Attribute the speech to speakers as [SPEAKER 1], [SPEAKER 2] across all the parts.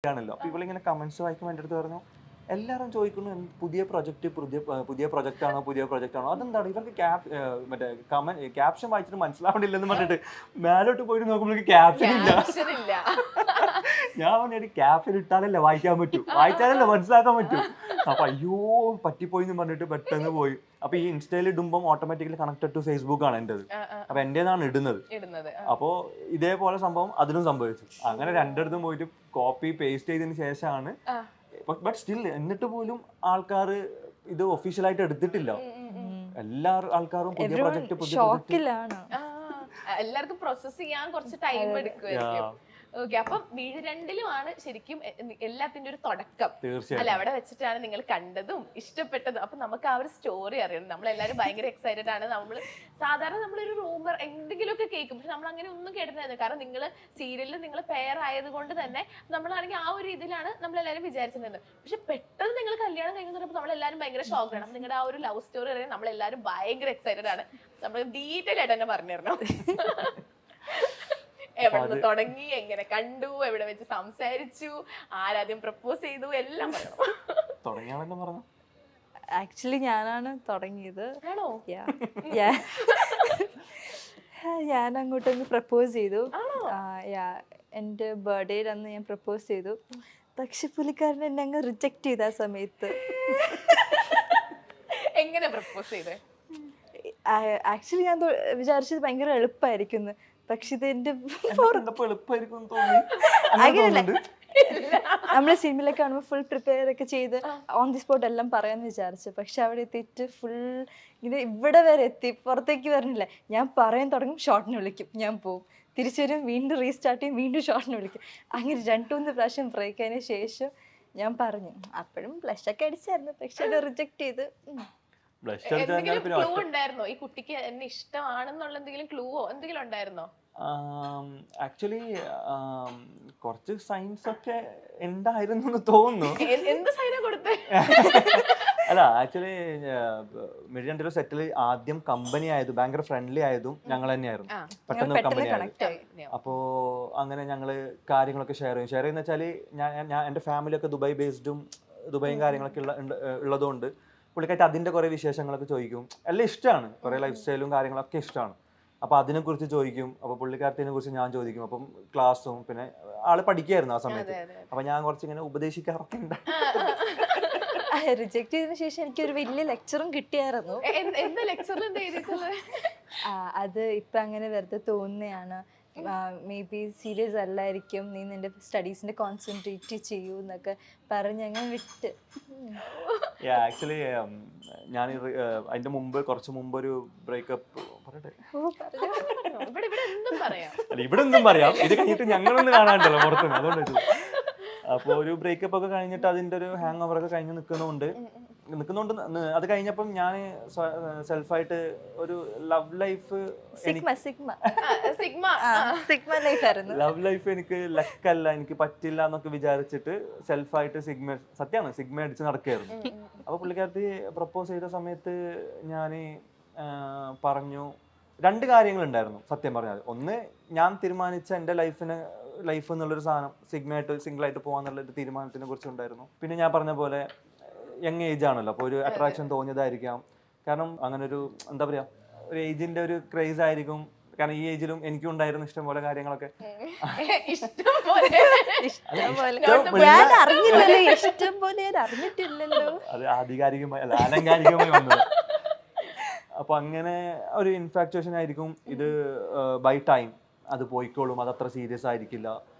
[SPEAKER 1] ആണല്ലോ. അപ്പൊ ഇവളിങ്ങനെ കമന്റ്സ് വായിക്കുമ്പോൾ എൻ്റെ അടുത്ത് പറഞ്ഞു, എല്ലാവരും ചോദിക്കുന്നു പുതിയ പ്രൊജക്റ്റ് ആണോ അതെന്താണ് ഇവർക്ക് മറ്റേ ക്യാപ്ഷൻ വായിച്ചിട്ട് മനസ്സിലാവണില്ലെന്ന് പറഞ്ഞിട്ട് മേലോട്ട് പോയിട്ട് നോക്കുമ്പോഴേക്ക് ക്യാപ്ഷൻ ഇല്ല. ഞാൻ പറഞ്ഞ ക്യാപ്ഷൻ ഇട്ടാലല്ലേ വായിക്കാൻ പറ്റൂ, വായിച്ചാലല്ലേ മനസ്സിലാക്കാൻ പറ്റൂ. അപ്പൊ അയ്യോ പറ്റിപ്പോയി എന്ന് പറഞ്ഞിട്ട് പെട്ടെന്ന് പോയി. അപ്പൊ ഈ ഇൻസ്റ്റയിൽ ഇടുമ്പോൾ ഓട്ടോമാറ്റിക്കലി കണക്റ്റഡ് ടു ഫേസ്ബുക്ക് ആണ് എന്റേത്. അപ്പൊ എന്റേതാണ് ഇടുന്നത്. അപ്പോ ഇതേപോലെ സംഭവം അതിലും സംഭവിച്ചു. അങ്ങനെ രണ്ടിടത്തും പോയിട്ട് കോപ്പി പേസ്റ്റ് ചെയ്തതിന് ശേഷമാണ്. ബട്ട് സ്റ്റിൽ എന്നിട്ട് പോലും ആൾക്കാർ ഇത് ഒഫീഷ്യലായിട്ട് എടുത്തിട്ടില്ല. എല്ലാ ആൾക്കാരും പുതിയ പ്രൊജക്ട്
[SPEAKER 2] എല്ലാവർക്കും പ്രോസസ് ചെയ്യാൻ കുറച്ച് ടൈം എടുക്കുമായിരിക്കും. ഓക്കെ, അപ്പം വീട് രണ്ടിലുമാണ് ശരിക്കും എല്ലാത്തിന്റെ ഒരു തുടക്കം അല്ല. അവിടെ വെച്ചിട്ടാണ് നിങ്ങൾ കണ്ടതും ഇഷ്ടപ്പെട്ടതും. അപ്പൊ നമുക്ക് ആ ഒരു സ്റ്റോറി അറിയണം. നമ്മളെല്ലാരും ഭയങ്കര എക്സൈറ്റഡ് ആണ്. സാധാരണ നമ്മളൊരു റൂമർ എന്തെങ്കിലുമൊക്കെ കേൾക്കും, പക്ഷെ നമ്മൾ അങ്ങനെ ഒന്നും കേട്ടിരുന്നത്. കാരണം നിങ്ങൾ സീരിയലിൽ നിങ്ങൾ പെയർ ആയത് കൊണ്ട് തന്നെ നമ്മളാണെങ്കിൽ ആ ഒരു രീതിയിലാണ് നമ്മളെല്ലാരും വിചാരിച്ചിരുന്നത്. പക്ഷെ പെട്ടെന്ന് നിങ്ങൾ കല്യാണം കഴിഞ്ഞപ്പോൾ നമ്മളെല്ലാരും ഭയങ്കര ഷോക്കാണ്. അപ്പൊ നിങ്ങളുടെ ആ ഒരു ലവ് സ്റ്റോറി അറിയാൻ നമ്മളെല്ലാരും ഭയങ്കര എക്സൈറ്റഡ് ആണ്. നമ്മൾ ഡീറ്റെയിൽ ആയിട്ട് തന്നെ പറഞ്ഞു തരണം. എവിടെ നിന്ന് തുടങ്ങി, എങ്ങനെ കണ്ടു, എവിടെ വെച്ച് സംസാരിച്ചു, ആരാദ്യം പ്രപ്പോസ് ചെയ്തു, എല്ലാം പറയണം.
[SPEAKER 3] ആക്ച്വലി ഞാനാണ് തുടങ്ങിയത്.
[SPEAKER 2] ആണോ?
[SPEAKER 3] ഞാൻ അങ്ങോട്ടൊന്ന് പ്രപ്പോസ് ചെയ്തു. എൻ്റെ ബർത്ത്ഡേ അന്ന് ഞാൻ പ്രപ്പോസ് ചെയ്തു. പക്ഷെ പുള്ളിക്കാരൻ എന്നെ അങ്ങ് റിജക്ട് ചെയ്ത ആ സമയത്ത്.
[SPEAKER 2] എങ്ങനെ പ്രപ്പോസ് ചെയ്തേ?
[SPEAKER 3] ആക്ച്വലി ഞാൻ വിചാരിച്ചത് ഭയങ്കര എളുപ്പമായിരിക്കും. പക്ഷെ ഇത് എന്റെ അങ്ങനെയല്ല, നമ്മള് സിനിമയിലൊക്കെ കാണുമ്പോൾ ഫുൾ പ്രിപ്പയർ ഒക്കെ ചെയ്ത് ഓൺ ദി സ്പോട്ട് എല്ലാം പറയാന്ന് വിചാരിച്ചു. പക്ഷെ അവിടെ എത്തിയിട്ട് ഫുൾ ഇങ്ങനെ ഇവിടെ വരെ എത്തി, പുറത്തേക്ക് വരണില്ല. ഞാൻ പറയാൻ തുടങ്ങും, ഷോർട്ടിന് വിളിക്കും, ഞാൻ പോവും, തിരിച്ചു വരും, വീണ്ടും റീസ്റ്റാർട്ട് ചെയ്യും, വീണ്ടും ഷോർട്ടിന് വിളിക്കും. അങ്ങനെ 2-3 പ്രാവശ്യം ബ്രേക്ക് ആയതിനു ശേഷം ഞാൻ പറഞ്ഞു. അപ്പോഴും ബ്ലഷ് ഒക്കെ അടിച്ചായിരുന്നു, പക്ഷെ അത് റിജക്ട് ചെയ്ത്.
[SPEAKER 2] ക്ലൂ ഉണ്ടായിരുന്നോ ഈ കുട്ടിക്ക് എന്നെ ഇഷ്ടമാണെന്നുള്ള എന്തെങ്കിലും ക്ലൂവോ എന്തെങ്കിലും ഉണ്ടായിരുന്നോ?
[SPEAKER 1] ആക്ച്വലി കുറച്ച് സൈൻസ് ഒക്കെ ഉണ്ടായിരുന്നു തോന്നുന്നു.
[SPEAKER 2] എന്ത് സൈനാ കൊടുത്തേ?
[SPEAKER 1] അല്ല, ആക്ച്വലി മിഡിയന്റെ സെറ്റിൽ ആദ്യം കമ്പനി ആയതും ഭയങ്കര ഫ്രണ്ട്ലി ആയതും ഞങ്ങൾ തന്നെയായിരുന്നു. പെട്ടെന്ന് കമ്പനി ആയത്. അപ്പോ അങ്ങനെ ഞങ്ങള് കാര്യങ്ങളൊക്കെ ഷെയർ ചെയ്യുന്ന വെച്ചാല് ഞാൻ എന്റെ ഫാമിലി ഒക്കെ ദുബായ് ബേസ്ഡും ദുബായും കാര്യങ്ങളൊക്കെ ഉള്ളതുകൊണ്ട് പുള്ളിക്കായിട്ട് അതിന്റെ കുറെ വിശേഷങ്ങളൊക്കെ ചോദിക്കും. എല്ലാം ഇഷ്ടമാണ്, കുറെ ലൈഫ് സ്റ്റൈലും കാര്യങ്ങളൊക്കെ ഇഷ്ടമാണ്. അപ്പൊ അതിനെ കുറിച്ച് ചോദിക്കും. അപ്പൊ പുള്ളിക്കാരത്തിനെ കുറിച്ച് ഞാൻ ചോദിക്കും. അപ്പം ക്ലാസ്സും പിന്നെ ആള് പഠിക്കായിരുന്നു ആ സമയത്ത്. അപ്പൊ ഞാൻ കുറച്ചിങ്ങനെ ഉപദേശിക്കാറൊക്കെ ഉണ്ട്.
[SPEAKER 3] റിജക്ട് ചെയ്തതിനു ശേഷം എനിക്കൊരു വലിയ ലെക്ചറും കിട്ടിയായിരുന്നു. അത് ഇപ്പൊ അങ്ങനെ വെറുതെ തോന്നുകയാണ്. മേ ബി സീരിയസ് അല്ലായിരിക്കും, നീ നിന്റെ സ്റ്റഡീസിന്റെ കോൺസെൻട്രേറ്റ് ചെയ്യൂ എന്നൊക്കെ പറഞ്ഞ് അങ്ങനെ വിട്ട്.
[SPEAKER 1] ആക്ച്വലി ഞാൻ അതിന്റെ മുമ്പ് കുറച്ച് മുമ്പ് ഒരു ബ്രേക്കപ്പ് പറയട്ടെ? അല്ല, ഇവിടെ എന്തും പറയാം. ഇത് കഴിഞ്ഞിട്ട് ഞങ്ങളൊന്നും കാണാണ്ടല്ലോ പുറത്തുനിന്ന്, അതുകൊണ്ട്. അപ്പോൾ ഒരു ബ്രേക്കപ്പ് ഒക്കെ കഴിഞ്ഞിട്ട് അതിന്റെ ഒരു ഹാങ് ഓവർ ഒക്കെ കഴിഞ്ഞ് നിൽക്കുന്നുണ്ട്. അത് കഴിഞ്ഞപ്പം ഞാൻ സെൽഫായിട്ട് ഒരു ലവ് ലൈഫ് ലവ് ലൈഫ് എനിക്ക് ലക്കല്ല, എനിക്ക് പറ്റില്ല എന്നൊക്കെ വിചാരിച്ചിട്ട് സെൽഫായിട്ട് സിഗ്മ അടിച്ച് നടക്കുകയായിരുന്നു. അപ്പൊ പുള്ളിക്കാരത്തി പ്രപ്പോസ് ചെയ്ത സമയത്ത് ഞാൻ പറഞ്ഞു 2 കാര്യങ്ങളുണ്ടായിരുന്നു സത്യം പറഞ്ഞാൽ. ഒന്ന്, ഞാൻ തീരുമാനിച്ച എൻ്റെ ലൈഫ് എന്നുള്ളൊരു സാധനം സിംഗിളായിട്ട് പോകാന്നുള്ളൊരു തീരുമാനത്തിനെ കുറിച്ചുണ്ടായിരുന്നു. പിന്നെ ഞാൻ പറഞ്ഞ പോലെ യങ് ഏജ് ആണല്ലോ, അപ്പോൾ ഒരു അട്രാക്ഷൻ തോന്നിയതായിരിക്കാം. കാരണം അങ്ങനെ ഒരു എന്താ പറയാ, ഒരു ഏജിന്റെ ഒരു ക്രേസ് ആയിരിക്കും. കാരണം ഈ ഏജിലും എനിക്കും ഉണ്ടായിരുന്നു ഇഷ്ടംപോലെ കാര്യങ്ങളൊക്കെ. അത് ആധികാരികമായി അല്ല, ആലങ്കാരികമായി വന്നത്. അപ്പൊ അങ്ങനെ ഒരു ഇൻഫാക്ച്വേഷൻ ആയിരിക്കും. ഇത് ബൈ ടൈം അത് പോയിക്കോളും, അത് അത്ര സീരിയസ് ആയിരിക്കില്ല.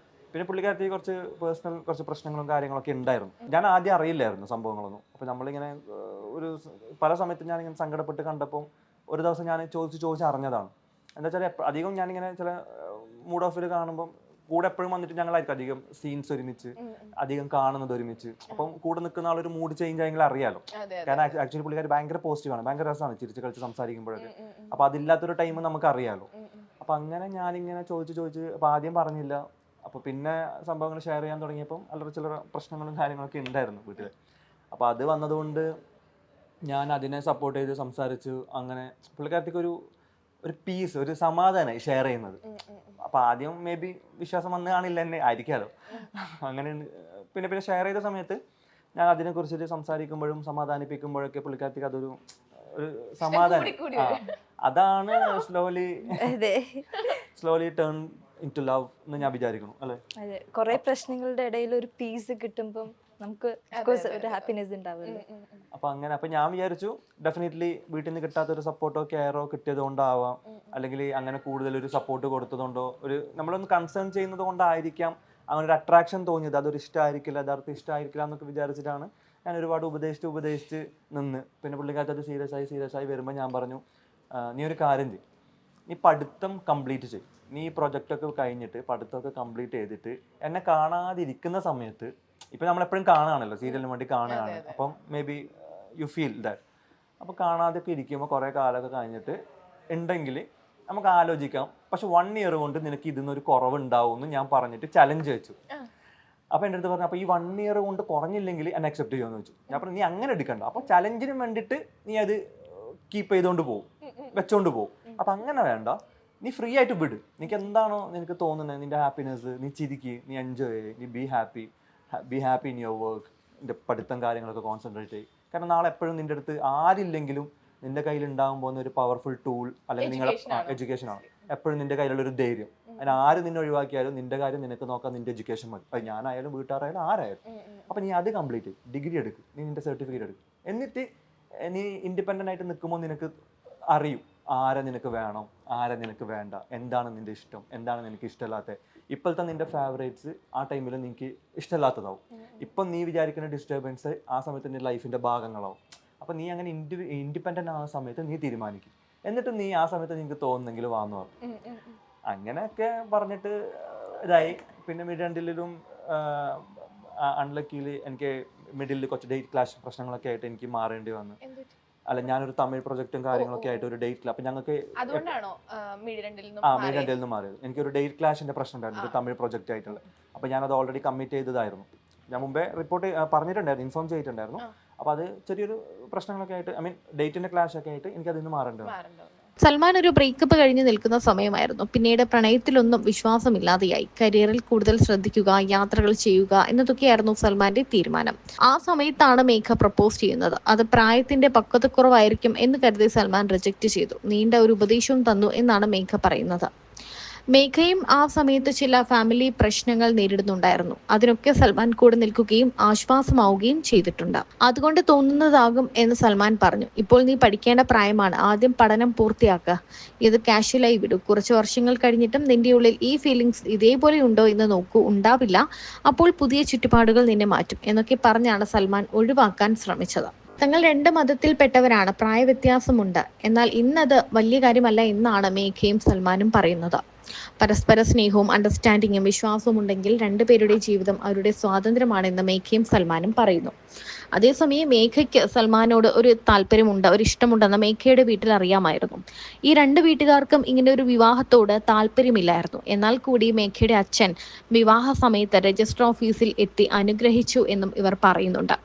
[SPEAKER 1] പിന്നെ പുള്ളിക്കാരത്തി കുറച്ച് പ്രശ്നങ്ങളും കാര്യങ്ങളൊക്കെ ഉണ്ടായിരുന്നു. ഞാൻ ആദ്യം അറിയില്ലായിരുന്നു സംഭവങ്ങളൊന്നും. അപ്പൊ നമ്മളിങ്ങനെ പല സമയത്തും ഞാനിങ്ങനെ സങ്കടപ്പെട്ട് കണ്ടപ്പോൾ ഒരു ദിവസം ഞാൻ ചോദിച്ച് അറിഞ്ഞതാണ്. എന്താ വെച്ചാൽ അധികം ഞാനിങ്ങനെ ചില മൂഡ് ഓഫിൽ കാണുമ്പോൾ കൂടെ എപ്പോഴും വന്നിട്ട് ഞങ്ങളായിരിക്കും അധികം സീൻസ് ഒരുമിച്ച്, അധികം കാണുന്നത് ഒരുമിച്ച്. അപ്പം കൂടെ നിൽക്കുന്ന ആളൊരു മൂഡ് ചേഞ്ച് ആയെങ്കിൽ അറിയാലോ. കാരണം ആക്ച്വലി പുള്ളിക്കാർ ഭയങ്കര പോസിറ്റീവാണ്, ഭയങ്കര രസമാണ് ചിരിച്ച് കളിച്ച് സംസാരിക്കുമ്പോഴൊക്കെ. അപ്പൊ അതില്ലാത്തൊരു ടൈം നമുക്ക് അറിയാലോ. അപ്പൊ അങ്ങനെ ഞാനിങ്ങനെ ചോദിച്ച് അപ്പൊ ആദ്യം പറഞ്ഞില്ല. അപ്പൊ പിന്നെ സംഭവങ്ങൾ ഷെയർ ചെയ്യാൻ തുടങ്ങിയപ്പം അല്ലറ ചില്ലറ പ്രശ്നങ്ങളും കാര്യങ്ങളൊക്കെ ഉണ്ടായിരുന്നു വീട്ടിൽ. അപ്പൊ അത് വന്നതുകൊണ്ട് ഞാൻ അതിനെ സപ്പോർട്ട് ചെയ്ത് സംസാരിച്ചു. അങ്ങനെ പുള്ളിക്കാരത്തേക്ക് ഒരു പീസ്, ഒരു സമാധാനമായി ഷെയർ ചെയ്യുന്നത്. അപ്പൊ ആദ്യം മേ ബി വിശ്വാസം വന്ന് കാണില്ല തന്നെ ആയിരിക്കാലോ. അങ്ങനെ പിന്നെ പിന്നെ ഷെയർ ചെയ്ത സമയത്ത് ഞാൻ അതിനെ കുറിച്ചിട്ട് സംസാരിക്കുമ്പോഴും സമാധാനിപ്പിക്കുമ്പോഴൊക്കെ പുള്ളിക്കാരത്തേക്ക് അതൊരു സമാധാനം. അതാണ് slowly turn into love എന്ന് ഞാൻ വിചാരിക്കുന്നു അല്ലെ.
[SPEAKER 3] അതെ, കുറെ പ്രശ്നങ്ങളുടെ ഇടയിൽ ഒരു പീസ് കിട്ടുമ്പോൾ നമുക്ക് ഒരു ഹാപ്പിനെസ് ഉണ്ടാവില്ല.
[SPEAKER 1] അപ്പൊ അങ്ങനെ അപ്പൊ ഞാൻ വിചാരിച്ചു ഡെഫിനറ്റ്ലി വീട്ടിൽ നിന്ന് കിട്ടാത്ത ഒരു സപ്പോർട്ടോ കെയറോ കിട്ടിയത് കൊണ്ടാവാം, അല്ലെങ്കിൽ അങ്ങനെ കൂടുതൽ ഒരു സപ്പോർട്ട് കൊടുത്തതുകൊണ്ടോ, ഒരു നമ്മളൊന്ന് കൺസേൺ ചെയ്യുന്നത് കൊണ്ടായിരിക്കാം അങ്ങനെ ഒരു അട്രാക്ഷൻ തോന്നിയത്. അതൊരു ഇഷ്ടമായിരിക്കില്ല, യഥാർത്ഥം ഇഷ്ടമായിരിക്കില്ല എന്നൊക്കെ വിചാരിച്ചിട്ടാണ് ഞാൻ ഒരുപാട് ഉപദേശിച്ച് നിന്ന്. പിന്നെ പുള്ളിക്കാരത്ത് അത് സീരിയസ് ആയി വരുമ്പോൾ ഞാൻ പറഞ്ഞു, നീ ഒരു കാര്യം ചെയ്യും, നീ പഠിത്തം കംപ്ലീറ്റ് ചെയ്യും, നീ ഈ പ്രൊജക്റ്റൊക്കെ കഴിഞ്ഞിട്ട് പഠിത്തമൊക്കെ കംപ്ലീറ്റ് ചെയ്തിട്ട് എന്നെ കാണാതിരിക്കുന്ന സമയത്ത്, ഇപ്പം നമ്മളെപ്പോഴും കാണുകയാണല്ലോ, സീരിയലിന് വേണ്ടി കാണുകയാണ്, അപ്പം may be you feel that. അപ്പോൾ കാണാതൊക്കെ ഇരിക്കുമ്പോൾ കുറേ കാലമൊക്കെ കഴിഞ്ഞിട്ട് ഉണ്ടെങ്കിൽ നമുക്ക് ആലോചിക്കാം. പക്ഷെ 1 ഇയർ കൊണ്ട് നിനക്ക് ഇതിന്നൊരു കുറവുണ്ടാവും എന്ന് ഞാൻ പറഞ്ഞിട്ട് ചലഞ്ച് വെച്ചു. അപ്പോൾ എൻ്റെ അടുത്ത് പറഞ്ഞു, അപ്പോൾ ഈ 1 ഇയർ കൊണ്ട് കുറഞ്ഞില്ലെങ്കിൽ എന്നെ അക്സെപ്റ്റ് ചെയ്യുമെന്ന് വെച്ചു. ഞാൻ പറഞ്ഞു, നീ അങ്ങനെ എടുക്കണ്ട, അപ്പോൾ ചലഞ്ചിന് വേണ്ടിയിട്ട് നീ അത് കീപ്പ് ചെയ്തുകൊണ്ട് പോകും, വെച്ചോണ്ട് പോകും. അപ്പം അങ്ങനെ വേണ്ട, നീ ഫ്രീ ആയിട്ട് വിട്. നിനക്ക് എന്താണോ നിനക്ക് തോന്നുന്നത്, നിന്റെ ഹാപ്പിനെസ്, നീ ചിരിക്ക്, നീ എൻജോയ് ചെയ്യ്, നീ be happy in your work, നിന്റെ പഠിത്തം കാര്യങ്ങളൊക്കെ കോൺസെൻട്രേറ്റ് ചെയ്യും. കാരണം നാളെ എപ്പോഴും നിന്റെ അടുത്ത് ആരില്ലെങ്കിലും നിന്റെ കയ്യിൽ ഉണ്ടാകാൻ പോകുന്ന ഒരു പവർഫുൾ ടൂൾ അല്ലെങ്കിൽ നിങ്ങളുടെ എഡ്യൂക്കേഷനാണ്. എപ്പോഴും നിന്റെ കയ്യിലുള്ളൊരു ധൈര്യം. അതിന് ആര് നിന്നെ ഒഴിവാക്കിയാലും നിന്റെ കാര്യം നിനക്ക് നോക്കാൻ നിന്റെ എഡ്യൂക്കേഷൻ മതി. അത് ഞാനായാലും വീട്ടുകാരായാലും ആരായാലും. അപ്പം നീ അത് കംപ്ലീറ്റ് ചെയ്യും, ഡിഗ്രി എടുക്കും, നീ നിന്റെ സർട്ടിഫിക്കറ്റ് എടുക്കും. എന്നിട്ട് നീ ഇൻഡിപെൻഡൻ്റ് ആയിട്ട് നിൽക്കുമ്പോൾ നിനക്ക് അറിയും ആരെ നിനക്ക് വേണം, ആരെ നിനക്ക് വേണ്ട, എന്താണ് നിന്റെ ഇഷ്ടം, എന്താണ് നിനക്ക് ഇഷ്ടമല്ലാത്തത്. ഇപ്പോഴത്തെ നിന്റെ ഫേവറേറ്റ്സ് ആ ടൈമിൽ നിനക്ക് ഇഷ്ടമല്ലാത്തതാവും. ഇപ്പം നീ വിചാരിക്കുന്ന ഡിസ്റ്റർബൻസ് ആ സമയത്ത് നിന്റെ ലൈഫിൻ്റെ ഭാഗങ്ങളാവും. അപ്പം നീ അങ്ങനെ ഇൻഡിപെൻഡൻ്റ് ആവുന്ന സമയത്ത് നീ തീരുമാനിക്കും. എന്നിട്ട് നീ ആ സമയത്ത് നിനക്ക് തോന്നുന്നെങ്കിൽ വാന്ന് പറഞ്ഞു. അങ്ങനെയൊക്കെ പറഞ്ഞിട്ട് ഇതായി. പിന്നെ മിഡിലും അൺലക്കിയിൽ എനിക്ക് മിഡിലിൽ കുറച്ച് ഡേറ്റ് ക്ലാഷ് പ്രശ്നങ്ങളൊക്കെ ആയിട്ട് എനിക്ക് മാറേണ്ടി വന്നു. അല്ല, ഞാനൊരു തമിഴ് പ്രൊജക്റ്റും കാര്യങ്ങളൊക്കെ ആയിട്ട് ഒരു ഡേറ്റിൽ, അപ്പം ഞങ്ങൾക്ക് മീഡിയ നിന്ന് മാറിയത്. എനിക്കൊരു ഡേറ്റ് ക്ലാഷിന്റെ പ്രശ്നം ഉണ്ടായിരുന്നു, ഒരു തമിഴ് പ്രൊജക്റ്റ് ആയിട്ടുള്ള. അപ്പം ഞാനത് ഓൾറെഡി കമ്മിറ്റ് ചെയ്തതായിരുന്നു. ഞാൻ മുമ്പേ റിപ്പോർട്ട് പറഞ്ഞിട്ടുണ്ടായിരുന്നു, ഇൻഫോം ചെയ്തിട്ടുണ്ടായിരുന്നു. അപ്പോൾ അത് ചെറിയൊരു പ്രശ്നങ്ങളൊക്കെ ആയിട്ട്, ഐ മീൻ ഡേറ്റിന്റെ ക്ലാഷ് ഒക്കെ ആയിട്ട് എനിക്ക് അതിൽ നിന്ന് മാറേണ്ടി വന്നു.
[SPEAKER 4] സൽമാൻ ഒരു ബ്രേക്കപ്പ് കഴിഞ്ഞ് നിൽക്കുന്ന സമയമായിരുന്നു. പിന്നീട് പ്രണയത്തിലൊന്നും വിശ്വാസമില്ലാതെയായി. കരിയറിൽ കൂടുതൽ ശ്രദ്ധിക്കുക, യാത്രകൾ ചെയ്യുക എന്നതൊക്കെയായിരുന്നു സൽമാന്റെ തീരുമാനം. ആ സമയത്താണ് മേഘ പ്രപ്പോസ് ചെയ്യുന്നത്. അത് പ്രായത്തിന്റെ പക്വതക്കുറവായിരിക്കും എന്ന് കരുതി സൽമാൻ റിജക്റ്റ് ചെയ്തു. നീണ്ട ഒരു ഉപദേശവും തന്നു എന്നാണ് മേഘ പറയുന്നത്. മേഘയും ആ സമയത്ത് ചില ഫാമിലി പ്രശ്നങ്ങൾ നേരിടുന്നുണ്ടായിരുന്നു. അതിനൊക്കെ സൽമാൻ കൂടെ നിൽക്കുകയും ആശ്വാസമാവുകയും ചെയ്തിട്ടുണ്ട്. അതുകൊണ്ട് തോന്നുന്നതാകും എന്ന് സൽമാൻ പറഞ്ഞു. ഇപ്പോൾ നീ പഠിക്കേണ്ട പ്രായമാണ്, ആദ്യം പഠനം പൂർത്തിയാക്കുക, ഇത് കാഷ്വലായി വിടൂ. കുറച്ച് വർഷങ്ങൾ കഴിഞ്ഞിട്ടും നിന്റെ ഉള്ളിൽ ഈ ഫീലിങ്സ് ഇതേപോലെ ഉണ്ടോ എന്ന് നോക്കൂ. ഉണ്ടാവില്ല, അപ്പോൾ പുതിയ ചുറ്റുപാടുകൾ നിന്നെ മാറ്റും എന്നൊക്കെ പറഞ്ഞാണ് സൽമാൻ ഒഴിവാക്കാൻ ശ്രമിച്ചത്. തങ്ങൾ 2 മതത്തിൽപ്പെട്ടവരാണ്, പ്രായവ്യത്യാസമുണ്ട്, എന്നാൽ ഇന്നത് വലിയ കാര്യമല്ല എന്നാണ് മേഘയും സൽമാനും പറയുന്നത്. പരസ്പര സ്നേഹവും അണ്ടർസ്റ്റാൻഡിങ്ങും വിശ്വാസവും ഉണ്ടെങ്കിൽ 2 പേരുടെ ജീവിതം അവരുടെ സ്വാതന്ത്ര്യമാണെന്ന് മേഘയും സൽമാനും പറയുന്നു. അതേസമയം മേഘയ്ക്ക് സൽമാനോട് ഒരു താല്പര്യമുണ്ട്, ഒരു ഇഷ്ടമുണ്ടെന്ന് മേഘയുടെ വീട്ടിൽ അറിയാമായിരുന്നു. ഈ 2 വീട്ടുകാർക്കും ഇങ്ങനെ ഒരു വിവാഹത്തോട് താല്പര്യമില്ലായിരുന്നു. എന്നാൽ കൂടി മേഘയുടെ അച്ഛൻ വിവാഹ സമയത്ത് രജിസ്റ്റർ ഓഫീസിൽ എത്തി അനുഗ്രഹിച്ചു എന്നും ഇവർ പറയുന്നുണ്ട്.